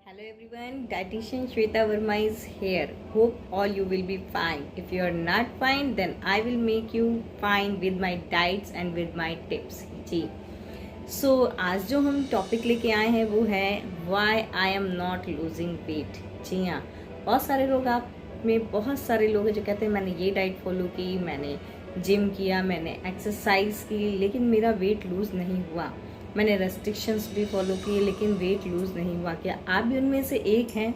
Hello everyone, dietitian Shweta Verma is here. Hope all you will be fine. If you are not fine, then I will make you fine with my diets and with my tips. जी आज जो हम topic लेके आए हैं वो है Why I am not losing weight. जी हाँ, बहुत सारे लोग आप में बहुत सारे लोग हैं जो कहते हैं मैंने ये डाइट फॉलो की, मैंने जिम किया, मैंने एक्सरसाइज की, लेकिन मेरा वेट लूज़ नहीं हुआ। मैंने रेस्ट्रिक्शंस भी फॉलो किए लेकिन वेट लूज़ नहीं हुआ। क्या आप भी उनमें से एक हैं?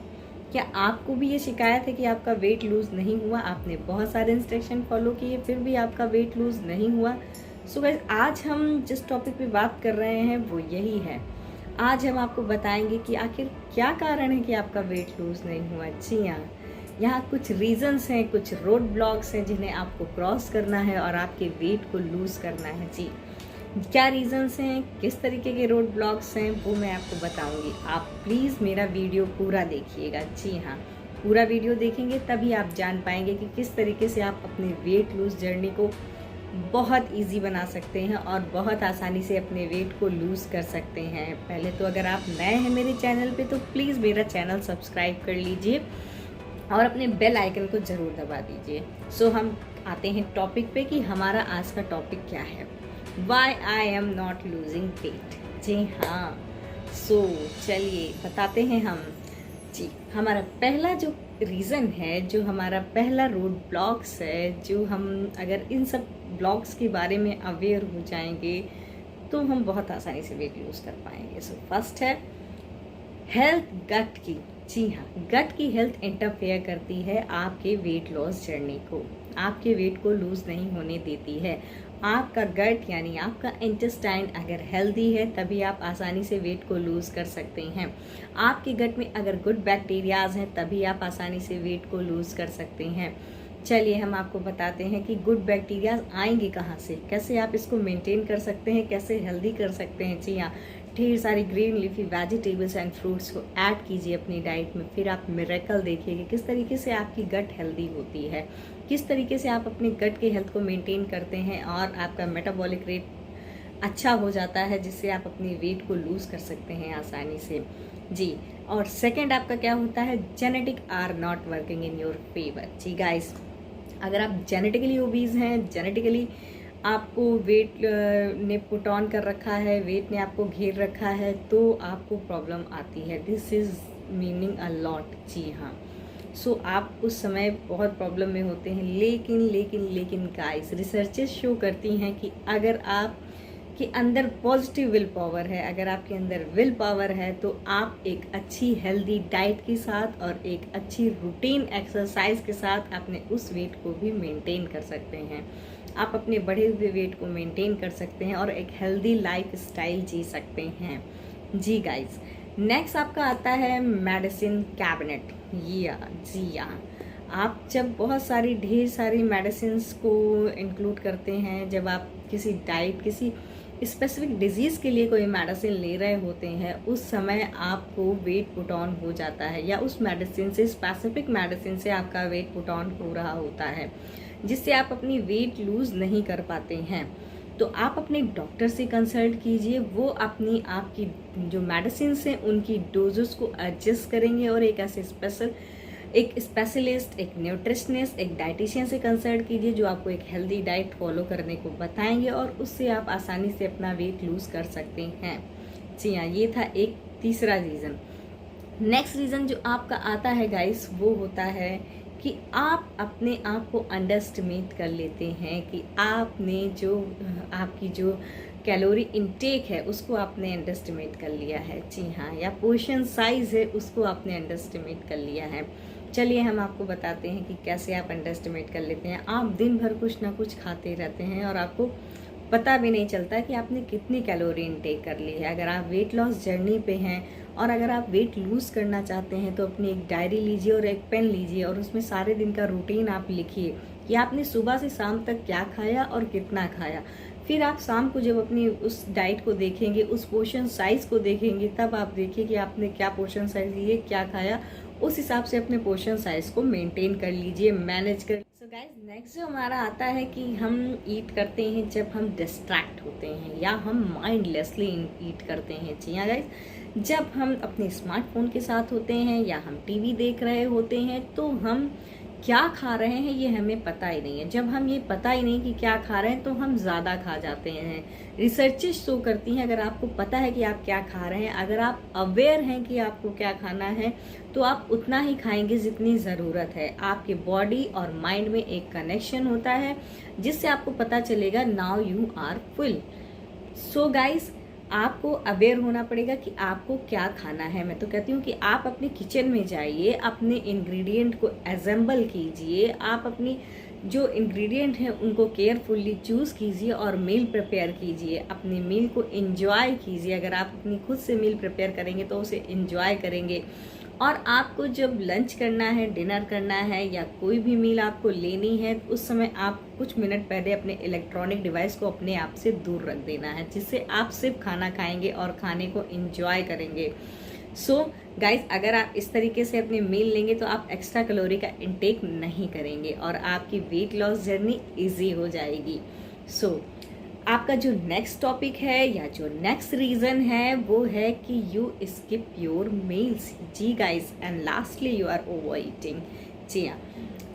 क्या आपको भी ये शिकायत है कि आपका वेट लूज़ नहीं हुआ? आपने बहुत सारे इंस्ट्रक्शन फॉलो किए फिर भी आपका वेट लूज़ नहीं हुआ। सो गाइस, आज हम जिस टॉपिक पे बात कर रहे हैं वो यही है। आज हम आपको बताएंगे कि आखिर क्या कारण है कि आपका वेट लूज़ नहीं हुआ। जी हाँ, यहाँ कुछ रीजंस हैं, कुछ रोड ब्लॉक्स हैं जिन्हें आपको क्रॉस करना है और आपके वेट को लूज़ करना है। जी, क्या रीजंस हैं, किस तरीके के रोड ब्लॉक्स हैं, वो मैं आपको बताऊंगी। आप प्लीज़ मेरा वीडियो पूरा देखिएगा। जी हाँ, पूरा वीडियो देखेंगे तभी आप जान पाएंगे कि किस तरीके से आप अपने वेट लूज़ जर्नी को बहुत इजी बना सकते हैं और बहुत आसानी से अपने वेट को लूज़ कर सकते हैं। पहले तो अगर आप नए हैं मेरे चैनल पे तो प्लीज़ मेरा चैनल सब्सक्राइब कर लीजिए और अपने बेल आइकन को ज़रूर दबा दीजिए। हम आते हैं टॉपिक पे कि हमारा आज का टॉपिक क्या है। Why I am not losing weight। जी हाँ, चलिए बताते हैं हम। जी, हमारा पहला जो रीज़न है, जो हमारा पहला रोड ब्लॉक्स है, जो हम अगर इन सब ब्लॉक्स के बारे में अवेयर हो जाएंगे तो हम बहुत आसानी से वेट लूज़ कर पाएंगे। फर्स्ट है हेल्थ, गट की। जी हाँ, गट की हेल्थ इंटरफेयर करती है आपके वेट लॉस जर्नी को, आपके वेट को लूज़ नहीं होने देती है। आपका गट यानी आपका इंटेस्टाइन अगर हेल्दी है तभी आप आसानी से वेट को लूज़ कर सकते हैं। आपके गट में अगर गुड बैक्टीरियाज हैं तभी आप आसानी से वेट को लूज़ कर सकते हैं। चलिए हम आपको बताते हैं कि गुड बैक्टीरियाज आएंगे कहाँ से, कैसे आप इसको मेंटेन कर सकते हैं, कैसे हेल्दी कर सकते हैं। जी हाँ, ढेर सारी green leafy vegetables and fruits को ऐड कीजिए अपनी डाइट में, फिर आप मिरेकल देखिए कि किस तरीके से आपकी गट हेल्दी होती है, किस तरीके से आप अपने गट के हेल्थ को मेंटेन करते हैं और आपका मेटाबॉलिक रेट अच्छा हो जाता है, जिससे आप अपनी वेट को लूज़ कर सकते हैं आसानी से। जी, और सेकेंड आपका क्या होता है, genetic are not working in your favour. जी गाइस, अगर आप जेनेटिकली ओबीज हैं, जेनेटिकली आपको वेट ने पुट ऑन कर रखा है, वेट ने आपको घेर रखा है, तो आपको प्रॉब्लम आती है। This is meaning a lot. जी हाँ, आप उस समय बहुत प्रॉब्लम में होते हैं। लेकिन लेकिन लेकिन गाइस, रिसर्चेस शो करती हैं कि अगर आप के अंदर पॉजिटिव विल पावर है, अगर आपके अंदर विल पावर है, तो आप एक अच्छी हेल्दी डाइट के साथ और एक अच्छी रूटीन एक्सरसाइज के साथ अपने उस वेट को भी मेंटेन कर सकते हैं। आप अपने बढ़े हुए वेट को मेंटेन कर सकते हैं और एक हेल्दी लाइफ स्टाइल जी सकते हैं। जी गाइस, नेक्स्ट आपका आता है मेडिसिन कैबिनेट। जी हाँ, आप जब बहुत सारी ढेर सारी मेडिसिन्स को इंक्लूड करते हैं, जब आप किसी डाइट, किसी स्पेसिफिक डिजीज़ के लिए कोई मेडिसिन ले रहे होते हैं, उस समय आपको वेट पुट ऑन हो जाता है, या उस मेडिसिन से, स्पेसिफिक मेडिसिन से आपका वेट पुट ऑन हो रहा होता है, जिससे आप अपनी वेट लूज़ नहीं कर पाते हैं। तो आप अपने डॉक्टर से कंसल्ट कीजिए, वो अपनी आपकी जो मेडिसिन हैं उनकी डोजेस को एडजस्ट करेंगे और एक स्पेशलिस्ट, एक न्यूट्रिशनिस्ट, एक डाइटिशियन से कंसल्ट कीजिए जो आपको एक हेल्दी डाइट फॉलो करने को बताएंगे और उससे आप आसानी से अपना वेट लूज़ कर सकते हैं। जी हाँ, ये था एक तीसरा रीज़न। नेक्स्ट रीज़न जो आपका आता है गाइस, वो होता है कि आप अपने आप को अंडरएस्टिमेट कर लेते हैं कि आपकी जो कैलोरी इनटेक है उसको आपने अंडरएस्टिमेट कर लिया है। जी हाँ, या पोर्शन साइज़ है उसको आपने अंडरएस्टिमेट कर लिया है। चलिए हम आपको बताते हैं कि कैसे आप अंडरएस्टिमेट कर लेते हैं। आप दिन भर कुछ ना कुछ खाते रहते हैं और आपको पता भी नहीं चलता कि आपने कितनी कैलोरी इनटेक कर ली है। अगर आप वेट लॉस जर्नी पे हैं और अगर आप वेट लूज़ करना चाहते हैं तो अपनी एक डायरी लीजिए और एक पेन लीजिए और उसमें सारे दिन का रूटीन आप लिखिए कि आपने सुबह से शाम तक क्या खाया और कितना खाया। फिर आप शाम को जब अपनी उस डाइट को देखेंगे, उस पोर्शन साइज़ को देखेंगे, तब आप देखिए कि आपने क्या पोर्शन साइज़ लिए, क्या खाया, उस हिसाब से अपने पोर्शन साइज़ को मेंटेन कर लीजिए, मैनेज कर। सो गाइज नेक्स्ट जो हमारा आता है कि हम ईट करते हैं जब हम डिस्ट्रैक्ट होते हैं या हम माइंडलेसली ईट करते हैं। जी हाँ गाइज, जब हम अपने स्मार्टफोन के साथ होते हैं या हम टीवी देख रहे होते हैं तो हम क्या खा रहे हैं ये हमें पता ही नहीं है। जब हम ये पता ही नहीं कि क्या खा रहे हैं तो हम ज़्यादा खा जाते हैं। रिसर्चेस शो करती हैं अगर आपको पता है कि आप क्या खा रहे हैं, अगर आप अवेयर हैं कि आपको क्या खाना है तो आप उतना ही खाएंगे जितनी ज़रूरत है। आपके बॉडी और माइंड में एक कनेक्शन होता है जिससे आपको पता चलेगा now you are full. So guys, आपको अवेयर होना पड़ेगा कि आपको क्या खाना है। मैं तो कहती हूँ कि आप अपने किचन में जाइए, अपने इंग्रेडिएंट को असेंबल कीजिए, आप अपनी जो इंग्रेडिएंट हैं उनको केयरफुल्ली चूज़ कीजिए और मील प्रिपेयर कीजिए। अपनी मील को एंजॉय कीजिए। अगर आप अपनी खुद से मील प्रिपेयर करेंगे तो उसे एंजॉय करेंगे। और आपको जब लंच करना है, डिनर करना है या कोई भी मील आपको लेनी है, उस समय आप कुछ मिनट पहले अपने इलेक्ट्रॉनिक डिवाइस को अपने आप से दूर रख देना है, जिससे आप सिर्फ खाना खाएंगे और खाने को एंजॉय करेंगे। सो गाइज, अगर आप इस तरीके से अपनी मील लेंगे तो आप एक्स्ट्रा कैलोरी का इंटेक नहीं करेंगे और आपकी वेट लॉस जर्नी ईजी हो जाएगी। सो आपका जो नेक्स्ट टॉपिक है या जो नेक्स्ट रीज़न है वो है कि यू स्किप योर मील्स। जी guys, and lastly you are overeating. जी हाँ,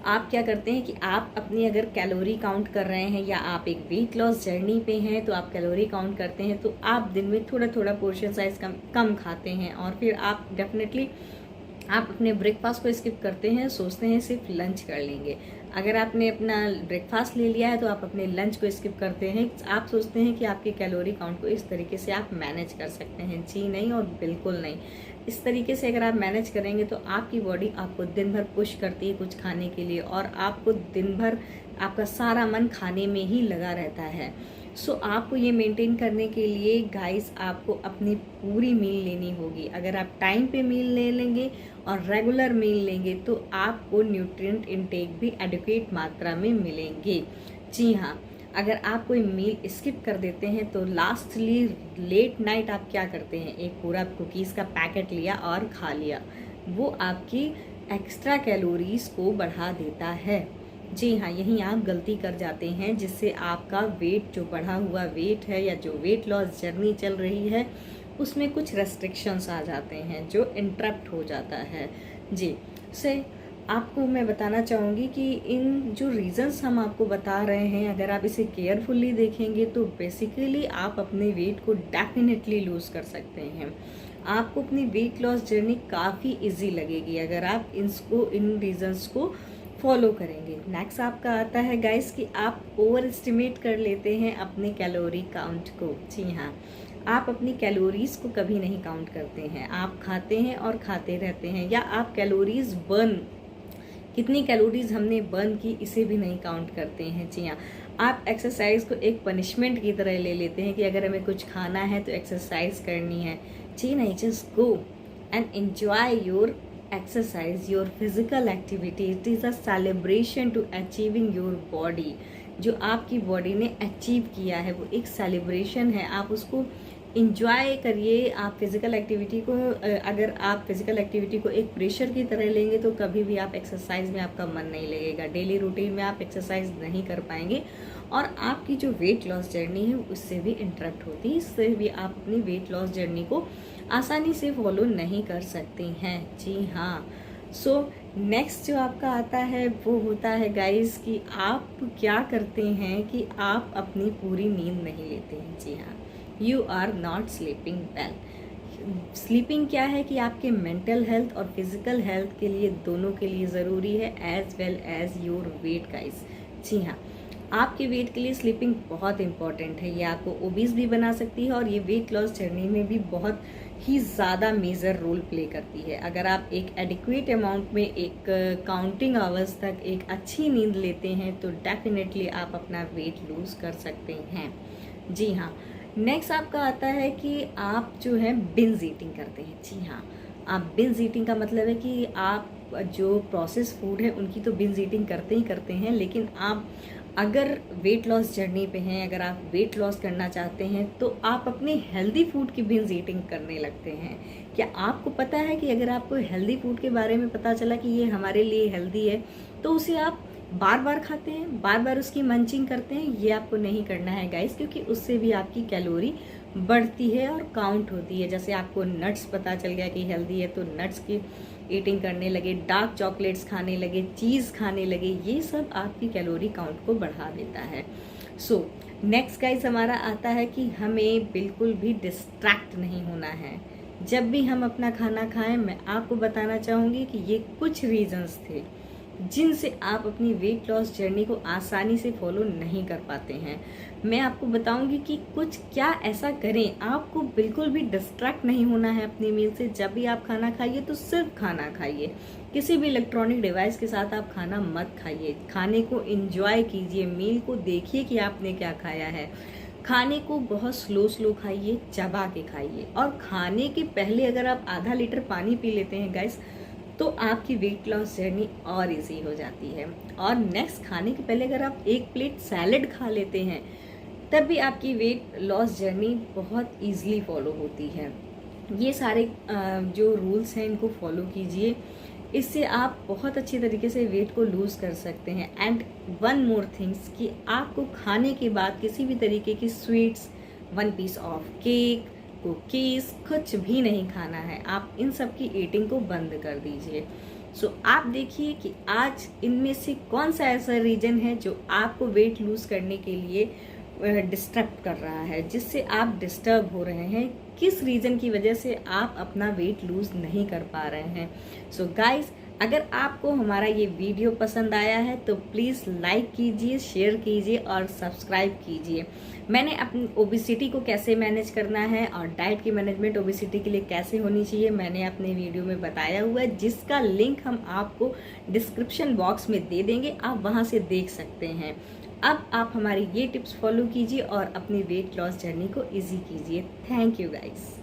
आप क्या करते हैं कि आप अपनी अगर कैलोरी काउंट कर रहे हैं या आप एक वेट लॉस जर्नी पे हैं तो आप कैलोरी काउंट करते हैं तो आप दिन में थोड़ा थोड़ा पोर्शन साइज कम खाते हैं और फिर आप डेफिनेटली आप अपने ब्रेकफास्ट को स्किप करते हैं, सोचते हैं सिर्फ लंच कर लेंगे। अगर आपने अपना ब्रेकफास्ट ले लिया है तो आप अपने लंच को स्किप करते हैं। आप सोचते हैं कि आपके कैलोरी काउंट को इस तरीके से आप मैनेज कर सकते हैं। जी नहीं, और बिल्कुल नहीं। इस तरीके से अगर आप मैनेज करेंगे तो आपकी बॉडी आपको दिन भर पुश करती है कुछ खाने के लिए और आपको दिन भर आपका सारा मन खाने में ही लगा रहता है। सो आपको ये मेंटेन करने के लिए गाइस आपको अपनी पूरी मील लेनी होगी। अगर आप टाइम पे मील ले लेंगे और रेगुलर मील लेंगे तो आपको न्यूट्रिएंट इनटेक भी एडिक्वेट मात्रा में मिलेंगे। जी हाँ, अगर आप कोई मील स्किप कर देते हैं तो लास्टली लेट नाइट आप क्या करते हैं, एक पूरा कुकीज़ का पैकेट लिया और खा लिया। वो आपकी एक्स्ट्रा कैलोरीज को बढ़ा देता है। जी हाँ, यहीं आप गलती कर जाते हैं जिससे आपका वेट, जो बढ़ा हुआ वेट है या जो वेट लॉस जर्नी चल रही है उसमें कुछ रेस्ट्रिक्शंस आ जाते हैं जो इंटरप्ट हो जाता है। जी से आपको मैं बताना चाहूँगी कि इन जो रीज़न्स हम आपको बता रहे हैं, अगर आप इसे केयरफुली देखेंगे तो बेसिकली आप अपने वेट को डेफिनेटली लूज़ कर सकते हैं। आपको अपनी वेट लॉस जर्नी काफ़ी इजी लगेगी अगर आप इन रीज़न्स को फॉलो करेंगे। नेक्स्ट आपका आता है गाइस कि आप ओवर एस्टिमेट कर लेते हैं अपने कैलोरी काउंट को। जी हाँ, आप अपनी कैलोरीज को कभी नहीं काउंट करते हैं। आप खाते हैं और खाते रहते हैं, या आप कैलोरीज बर्न, कितनी कैलोरीज हमने बर्न की इसे भी नहीं काउंट करते हैं। जी हाँ, आप एक्सरसाइज को एक पनिशमेंट की तरह ले लेते हैं कि अगर हमें कुछ खाना है तो एक्सरसाइज करनी है। जी नहीं, just go and enjoy your exercise, your physical activity. It is a celebration to achieving your body. जो आपकी बॉडी ने अचीव किया है वो एक सेलिब्रेशन है, आप उसको इंजॉय करिए। आप फिजिकल एक्टिविटी को, अगर आप फिजिकल एक्टिविटी को एक प्रेशर की तरह लेंगे तो कभी भी आप एक्सरसाइज में आपका मन नहीं लगेगा, डेली रूटीन में आप एक्सरसाइज नहीं कर पाएंगे और आपकी जो वेट लॉस जर्नी है उससे भी इंटरप्ट होती है। इससे भी आप अपनी वेट लॉस जर्नी को आसानी से फॉलो नहीं कर सकते हैं। जी हाँ, सो नेक्स्ट जो आपका आता है वो होता है गाइस कि आप क्या करते हैं कि आप अपनी पूरी नींद नहीं लेते हैं। जी हाँ, you are not sleeping well. Sleeping क्या है कि आपके मेंटल हेल्थ और फिजिकल हेल्थ के लिए, दोनों के लिए ज़रूरी है, as well as your weight guys. जी हाँ, आपके वेट के लिए स्लीपिंग बहुत इंपॉर्टेंट है। ये आपको ओबीस भी बना सकती है और ये वेट लॉस जर्नी में भी बहुत ही ज़्यादा मेजर रोल प्ले करती है। अगर आप एक एडिक्वेट अमाउंट में एक काउंटिंग आवर्स तक एक अच्छी नींद लेते हैं तो डेफिनेटली आप अपना वेट लूज़ कर सकते हैं। जी हाँ, नेक्स्ट आपका आता है कि आप जो है बिंज ईटिंग करते हैं। जी हाँ, आप बिंज ईटिंग का मतलब है कि आप जो प्रोसेस फूड है उनकी तो बिंज ईटिंग करते ही करते हैं, लेकिन आप अगर वेट लॉस जर्नी पे हैं, अगर आप वेट लॉस करना चाहते हैं तो आप अपने हेल्दी फूड की बिंज ईटिंग करने लगते हैं। क्या आपको पता है कि अगर आपको हेल्दी फूड के बारे में पता चला कि ये हमारे लिए हेल्दी है तो उसे आप बार बार खाते हैं, बार बार उसकी मंचिंग करते हैं, ये आपको नहीं करना है गाइस, क्योंकि उससे भी आपकी कैलोरी बढ़ती है और काउंट होती है। जैसे आपको नट्स पता चल गया कि हेल्दी है तो नट्स की ईटिंग करने लगे, डार्क चॉकलेट्स खाने लगे, चीज़ खाने लगे, ये सब आपकी कैलोरी काउंट को बढ़ा देता है। सो नेक्स्ट गाइस हमारा आता है कि हमें बिल्कुल भी डिस्ट्रैक्ट नहीं होना है। जब भी हम अपना खाना खाएं, मैं आपको बताना चाहूँगी कि ये कुछ रीजंस थे जिनसे आप अपनी वेट लॉस जर्नी को आसानी से फॉलो नहीं कर पाते हैं। मैं आपको बताऊंगी कि कुछ क्या ऐसा करें, आपको बिल्कुल भी डिस्ट्रैक्ट नहीं होना है अपनी मील से। जब भी आप खाना खाइए तो सिर्फ खाना खाइए, किसी भी इलेक्ट्रॉनिक डिवाइस के साथ आप खाना मत खाइए। खाने को एंजॉय कीजिए, मील को देखिए कि आपने क्या खाया है। खाने को बहुत स्लो खाइए, चबा के खाइए। और खाने के पहले अगर आप आधा लीटर पानी पी लेते हैं गाइस, तो आपकी वेट लॉस जर्नी और इजी हो जाती है। और नेक्स्ट, खाने के पहले अगर आप एक प्लेट सैलेड खा लेते हैं, तब भी आपकी वेट लॉस जर्नी बहुत ईजिली फॉलो होती है। ये सारे जो रूल्स हैं इनको फॉलो कीजिए, इससे आप बहुत अच्छी तरीके से वेट को लूज़ कर सकते हैं। एंड वन मोर थिंग्स कि आपको खाने के बाद किसी भी तरीके की sweets, 1 piece of cake, cookies कुछ भी नहीं खाना है। आप इन सब की ईटिंग को बंद कर दीजिए। सो आप देखिए कि आज इनमें से कौन सा ऐसा रीजन है जो आपको वेट लूज करने के लिए डिस्टर्ब कर रहा है, जिससे आप डिस्टर्ब हो रहे हैं, किस रीजन की वजह से आप अपना वेट लूज नहीं कर पा रहे हैं। सो गाइस, अगर आपको हमारा ये वीडियो पसंद आया है तो प्लीज़ लाइक कीजिए, शेयर कीजिए और सब्सक्राइब कीजिए। मैंने अपनी ओबेसिटी को कैसे मैनेज करना है और डाइट की मैनेजमेंट ओबेसिटी के लिए कैसे होनी चाहिए, मैंने अपने वीडियो में बताया हुआ है, जिसका लिंक हम आपको डिस्क्रिप्शन बॉक्स में दे देंगे, आप वहां से देख सकते हैं। अब आप हमारी ये टिप्स फॉलो कीजिए और अपनी वेट लॉस जर्नी को ईजी कीजिए। Thank you guys.